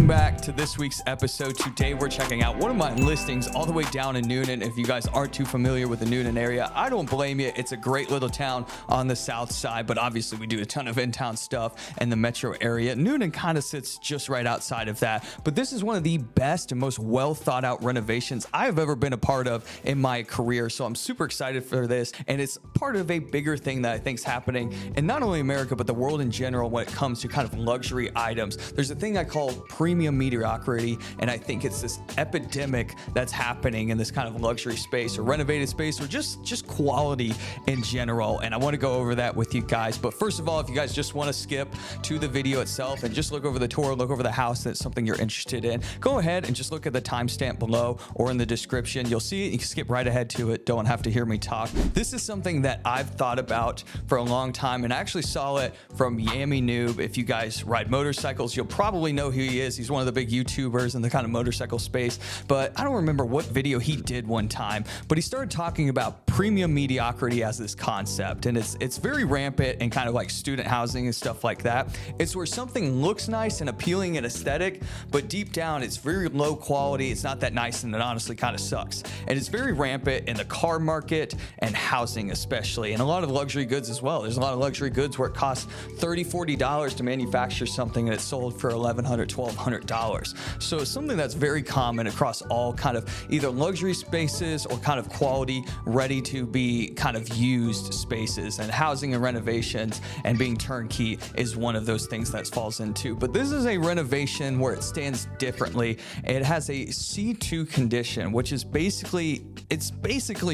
back to this week's episode. Today we're checking out one of my listings all the way down in Newnan. If you guys aren't too familiar with the Newnan area, I don't blame you. It's a great little town on the south side, but obviously we do a ton of in-town stuff in the metro area. Newnan kind of sits just right outside of that, but this is one of the best and most well thought out renovations I have ever been a part of in my career. So I'm super excited for this, and it's part of a bigger thing that I think is happening in not only America, but the world in general when it comes to kind of luxury items. There's a thing I call premium mediocrity, and I think it's this epidemic that's happening in this kind of luxury space or renovated space or just quality in general. And I want to go over that with you guys. But first of all, if you guys just want to skip to the video itself and just look over the tour, look over the house, that's something you're interested in, go ahead and just look at the timestamp below or in the description. You'll see it. You can skip right ahead to it. Don't have to hear me talk. This is something that I've thought about for a long time, and I actually saw it from Yami Noob. If you guys ride motorcycles, you'll probably know who he is. He's one of the big YouTubers in the kind of motorcycle space, but I don't remember what video he did one time, but he started talking about premium mediocrity as this concept, and it's very rampant in kind of like student housing and stuff like that. It's where something looks nice and appealing and aesthetic, but deep down it's very low quality. It's not that nice, and it honestly kind of sucks. And it's very rampant in the car market and housing especially, and a lot of luxury goods as well. There's a lot of luxury goods where it costs $30-$40 to manufacture something and it's sold for $1,100-$1,200. So it's something that's very common across all kind of either luxury spaces or kind of quality, ready to be kind of used spaces, and housing and renovations and being turnkey is one of those things that falls into. But this is a renovation where it stands differently. It has a C2 condition, which is basically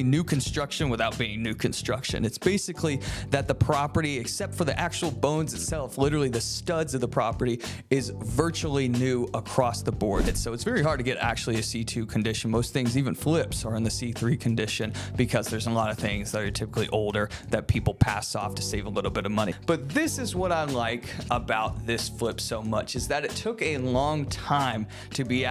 new construction without being new construction. It's basically that the property, except for the actual bones itself, literally the studs of the property, is virtually new across the board. So it's very hard to get actually a C2 condition. Most things, even flips, are in the C3 condition because there's a lot of things that are typically older that people pass off to save a little bit of money. But this is what I like about this flip so much, is that it took a long time to be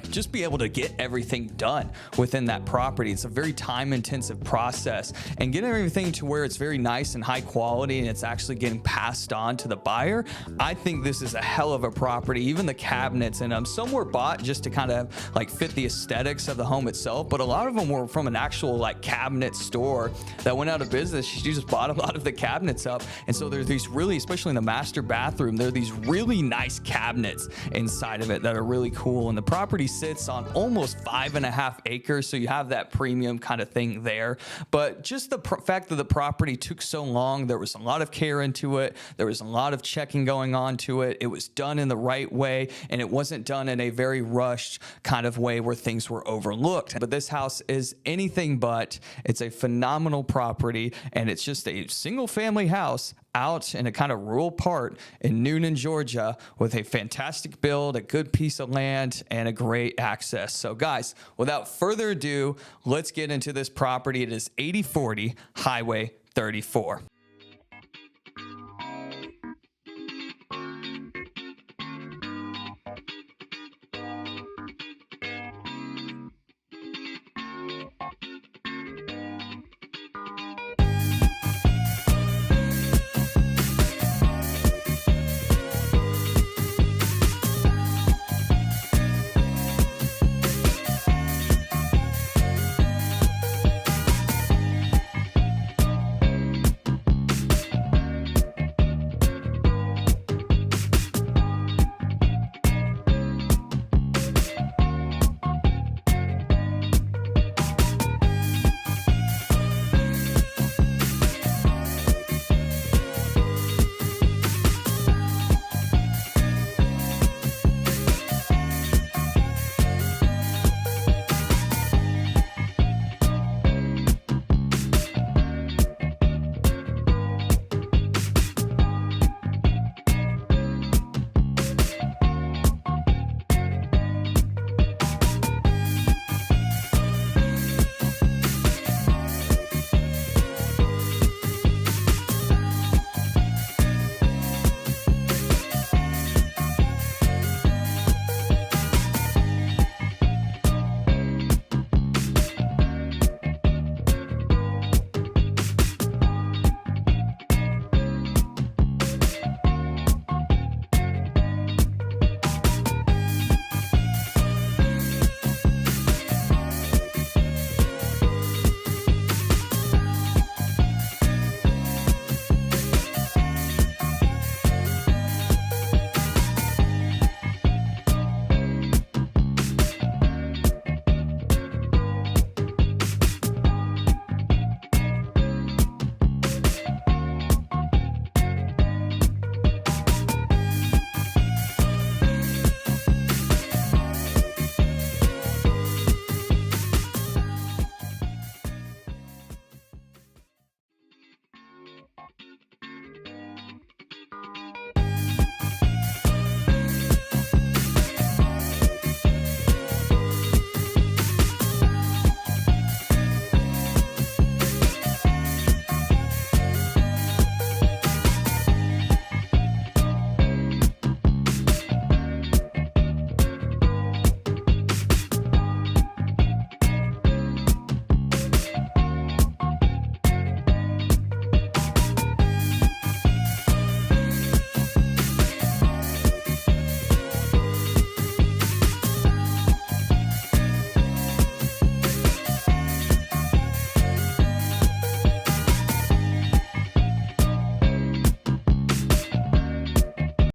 just be able to get everything done within that property. It's a very time intensive process, and getting everything to where it's very nice and high quality and it's actually getting passed on to the buyer. I think this is a hell of a property. Even the cabinets in them, some were bought just to kind of like fit the aesthetics of the home itself, but a lot of them were from an actual like cabinet store that went out of business. She just bought a lot of the cabinets up, and so there's these really, especially in the master bathroom, there are these really nice cabinets inside of it that are really cool. And the property sits on almost 5.5 acres, so you have that premium kind of thing there. But just the fact that the property took so long, there was a lot of care into it, there was a lot of checking going on to it. It was done in the right way, and it wasn't done in a very rushed kind of way where things were overlooked. But this house is anything but. It's a phenomenal property, and it's just a single family house out in a kind of rural part in Newnan, Georgia, with a fantastic build, a good piece of land, and a great access. So guys, without further ado, let's get into this property. It is 8040 Highway 34.